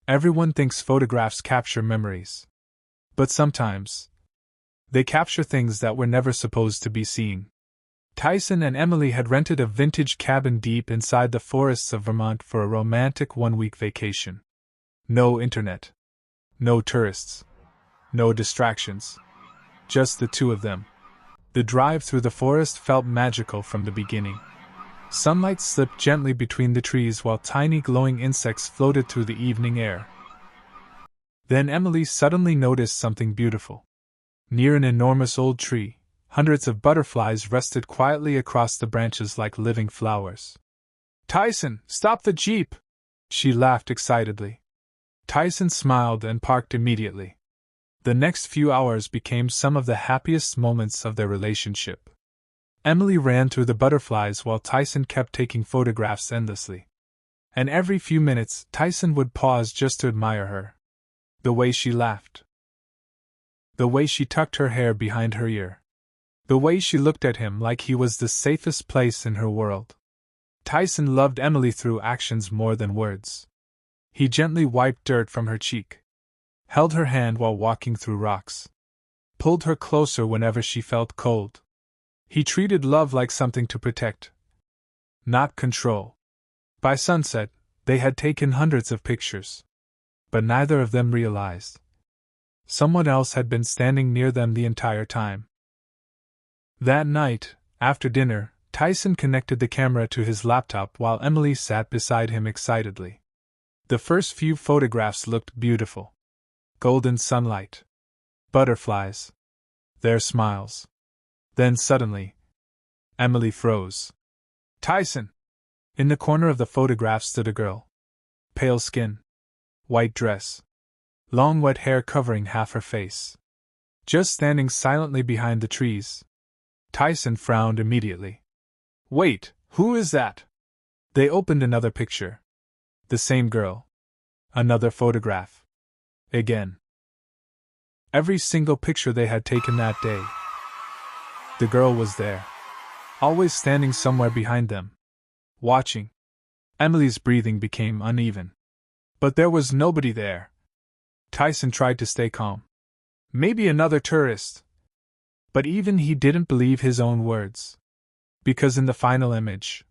Everyone thinks photographs capture memories. But sometimes, they capture things that were never supposed to be seen. Tyson and Emily had rented a vintage cabin deep inside the forests of Vermont for a romantic one-week vacation. No internet. No tourists. No distractions. Just the two of them. The drive through the forest felt magical from the beginning. Sunlight slipped gently between the trees while tiny glowing insects floated through the evening air. Then Emily suddenly noticed something beautiful. Near an enormous old tree, hundreds of butterflies rested quietly across the branches like living flowers. "Tyson, stop the jeep!" she laughed excitedly. Tyson smiled and parked immediately. The next few hours became some of the happiest moments of their relationship. Emily ran through the butterflies while Tyson kept taking photographs endlessly. And every few minutes, Tyson would pause just to admire her. The way she laughed. The way she tucked her hair behind her ear. The way she looked at him like he was the safest place in her world. Tyson loved Emily through actions more than words. He gently wiped dirt from her cheek, held her hand while walking through rocks, pulled her closer whenever she felt cold. He treated love like something to protect, not control. By sunset, they had taken hundreds of pictures, but neither of them realized someone else had been standing near them the entire time. That night, after dinner, Tyson connected the camera to his laptop while Emily sat beside him excitedly. The first few photographs looked beautiful. Golden sunlight. Butterflies. Their smiles. Then suddenly, Emily froze. "Tyson!" In the corner of the photograph stood a girl. Pale skin. White dress. Long wet hair covering half her face. Just standing silently behind the trees. Tyson frowned immediately. "Wait, who is that?" They opened another picture. The same girl. Another photograph. Again. Every single picture they had taken that day. The girl was there. Always standing somewhere behind them. Watching. Emily's breathing became uneven. But there was nobody there. Tyson tried to stay calm. Maybe another tourist. But even he didn't believe his own words. Because in the final image,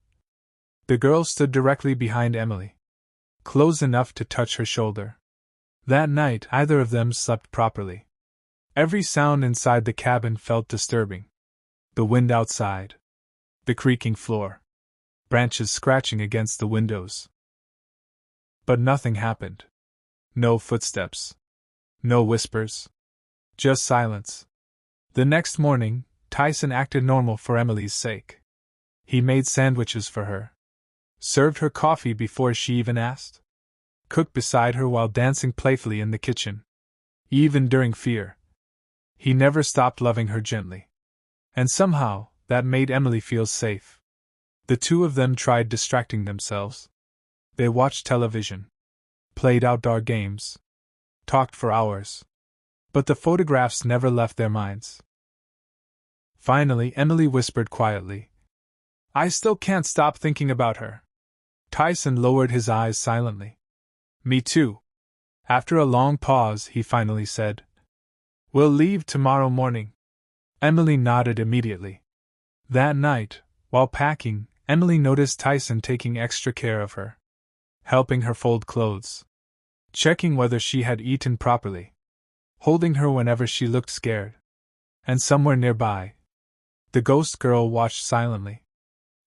the girl stood directly behind Emily, close enough to touch her shoulder. That night, neither of them slept properly. Every sound inside the cabin felt disturbing. The wind outside. The creaking floor. Branches scratching against the windows. But nothing happened. No footsteps. No whispers. Just silence. The next morning, Tyson acted normal for Emily's sake. He made sandwiches for her. Served her coffee before she even asked. Cooked beside her while dancing playfully in the kitchen. Even during fear. He never stopped loving her gently. And somehow, that made Emily feel safe. The two of them tried distracting themselves. They watched television. Played outdoor games. Talked for hours. But the photographs never left their minds. Finally, Emily whispered quietly, "I still can't stop thinking about her." Tyson lowered his eyes silently. "Me too." After a long pause, he finally said, "We'll leave tomorrow morning." Emily nodded immediately. That night, while packing, Emily noticed Tyson taking extra care of her. Helping her fold clothes. Checking whether she had eaten properly. Holding her whenever she looked scared. And somewhere nearby, the ghost girl watched silently.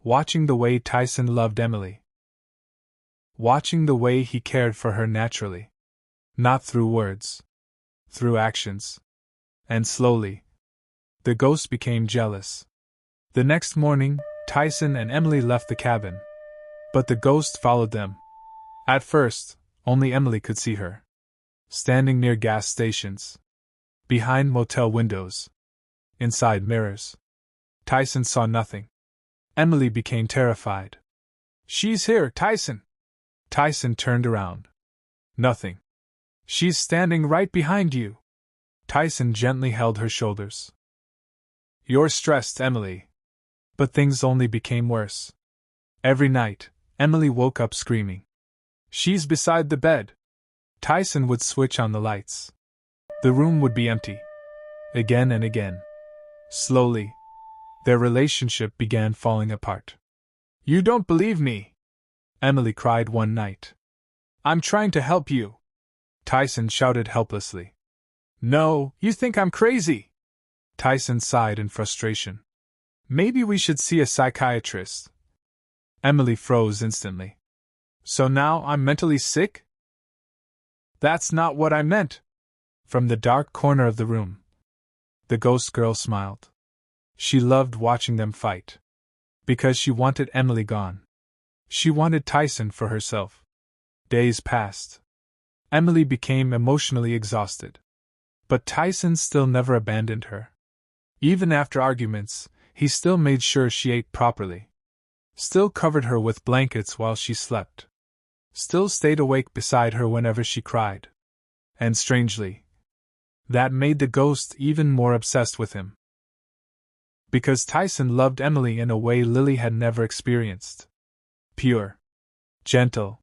Watching the way Tyson loved Emily. Watching the way he cared for her naturally. Not through words. Through actions. And slowly, the ghost became jealous. The next morning, Tyson and Emily left the cabin. But the ghost followed them. At first, only Emily could see her. Standing near gas stations. Behind motel windows. Inside mirrors. Tyson saw nothing. Emily became terrified. "She's here, Tyson!" Tyson turned around. "Nothing. She's standing right behind you." Tyson gently held her shoulders. "You're stressed, Emily." But things only became worse. Every night, Emily woke up screaming. "She's beside the bed." Tyson would switch on the lights. The room would be empty. Again and again. Slowly, their relationship began falling apart. "You don't believe me!" Emily cried one night. "I'm trying to help you!" Tyson shouted helplessly. "No, you think I'm crazy!" Tyson sighed in frustration. "Maybe we should see a psychiatrist." Emily froze instantly. "So now I'm mentally sick?" "That's not what I meant." From the dark corner of the room, the ghost girl smiled. She loved watching them fight. Because she wanted Emily gone. She wanted Tyson for herself. Days passed. Emily became emotionally exhausted. But Tyson still never abandoned her. Even after arguments, he still made sure she ate properly. Still covered her with blankets while she slept. Still stayed awake beside her whenever she cried. And strangely, that made the ghost even more obsessed with him. Because Tyson loved Emily in a way Lily had never experienced. Pure. Gentle.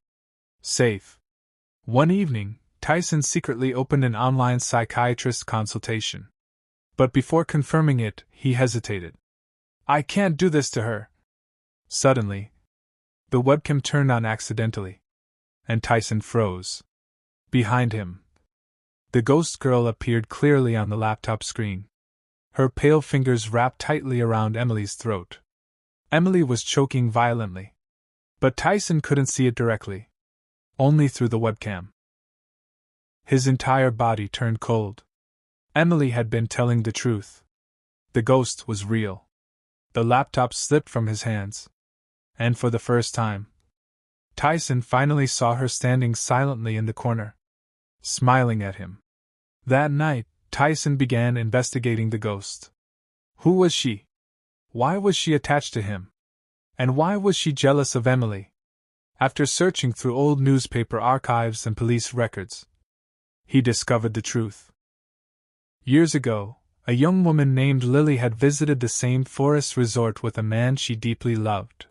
Safe. One evening, Tyson secretly opened an online psychiatrist consultation. But before confirming it, he hesitated. "I can't do this to her." Suddenly, the webcam turned on accidentally, and Tyson froze. Behind him, the ghost girl appeared clearly on the laptop screen. Her pale fingers wrapped tightly around Emily's throat. Emily was choking violently. But Tyson couldn't see it directly. Only through the webcam. His entire body turned cold. Emily had been telling the truth. The ghost was real. The laptop slipped from his hands. And for the first time, Tyson finally saw her standing silently in the corner, smiling at him. That night, Tyson began investigating the ghost. Who was she? Why was she attached to him? And why was she jealous of Emily? After searching through old newspaper archives and police records, he discovered the truth. Years ago, a young woman named Lily had visited the same forest resort with a man she deeply loved.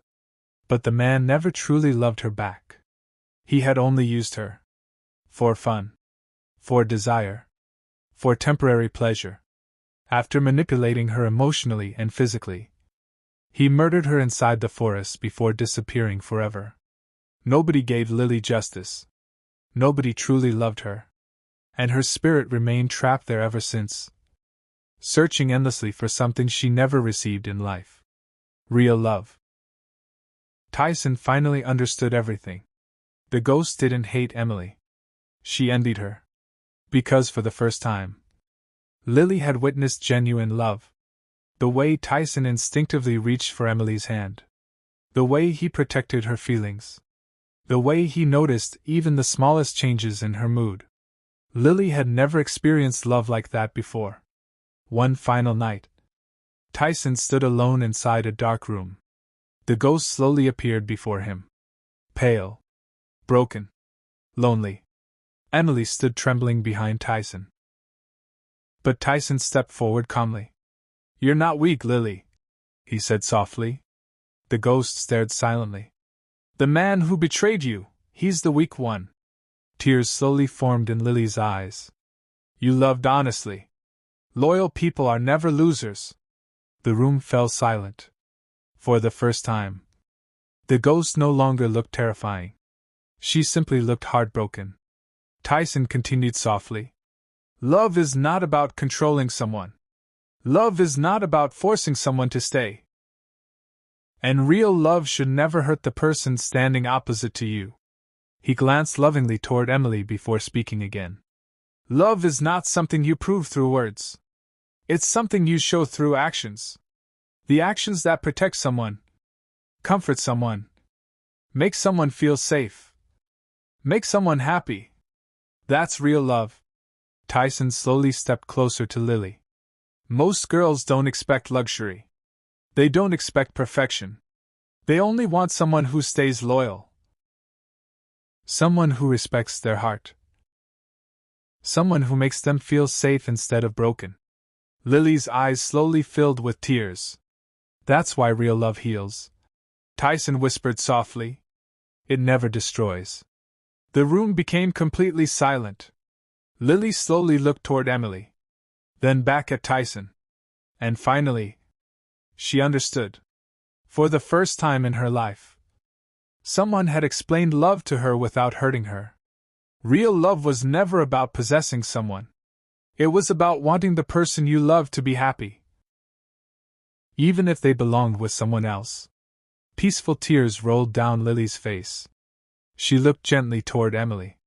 But the man never truly loved her back. He had only used her. For fun. For desire. For temporary pleasure. After manipulating her emotionally and physically, he murdered her inside the forest before disappearing forever. Nobody gave Lily justice. Nobody truly loved her. And her spirit remained trapped there ever since, searching endlessly for something she never received in life. Real love. Tyson finally understood everything. The ghost didn't hate Emily. She envied her. Because for the first time, Lily had witnessed genuine love. The way Tyson instinctively reached for Emily's hand. The way he protected her feelings. The way he noticed even the smallest changes in her mood. Lily had never experienced love like that before. One final night, Tyson stood alone inside a dark room. The ghost slowly appeared before him. Pale. Broken. Lonely. Emily stood trembling behind Tyson. But Tyson stepped forward calmly. "You're not weak, Lily," he said softly. The ghost stared silently. "The man who betrayed you, he's the weak one." Tears slowly formed in Lily's eyes. "You loved honestly. Loyal people are never losers." The room fell silent. For the first time, the ghost no longer looked terrifying. She simply looked heartbroken. Tyson continued softly. "Love is not about controlling someone. Love is not about forcing someone to stay. And real love should never hurt the person standing opposite to you." He glanced lovingly toward Emily before speaking again. "Love is not something you prove through words. It's something you show through actions. The actions that protect someone, comfort someone, make someone feel safe, make someone happy. That's real love." Tyson slowly stepped closer to Lily. "Most girls don't expect luxury. They don't expect perfection. They only want someone who stays loyal. Someone who respects their heart. Someone who makes them feel safe instead of broken." Lily's eyes slowly filled with tears. "That's why real love heals," Tyson whispered softly. "It never destroys. The room became completely silent. Lily slowly looked toward Emily, then back at Tyson. And finally, she understood. For the first time in her life, someone had explained love to her without hurting her. Real love was never about possessing someone. It was about wanting the person you loved to be happy, even if they belonged with someone else. Peaceful tears rolled down Lily's face. She looked gently toward Emily,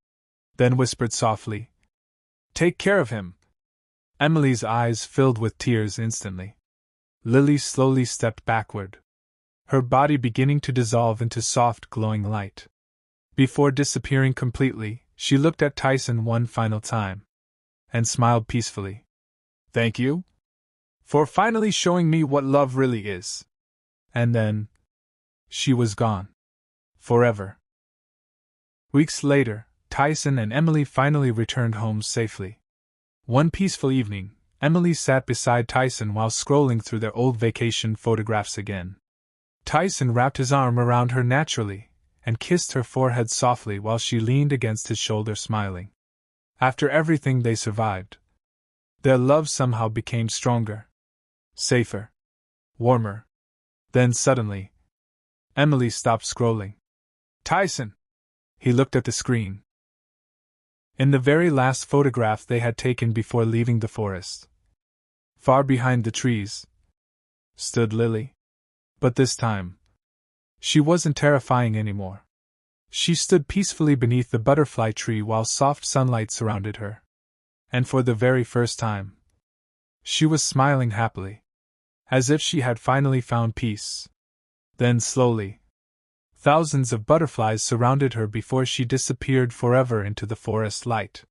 then whispered softly, "Take care of him." Emily's eyes filled with tears instantly. Lily slowly stepped backward, her body beginning to dissolve into soft, glowing light. Before disappearing completely, she looked at Tyson one final time and smiled peacefully. "Thank you for finally showing me what love really is." And then, she was gone. Forever. Weeks later, Tyson and Emily finally returned home safely. One peaceful evening, Emily sat beside Tyson while scrolling through their old vacation photographs again. Tyson wrapped his arm around her naturally and kissed her forehead softly while she leaned against his shoulder smiling. After everything they survived, their love somehow became stronger, safer, warmer. Then suddenly, Emily stopped scrolling. "Tyson!" He looked at the screen. In the very last photograph they had taken before leaving the forest, far behind the trees, stood Lily. But this time, she wasn't terrifying anymore. She stood peacefully beneath the butterfly tree while soft sunlight surrounded her. And for the very first time, she was smiling happily, as if she had finally found peace. Then slowly, thousands of butterflies surrounded her before she disappeared forever into the forest light.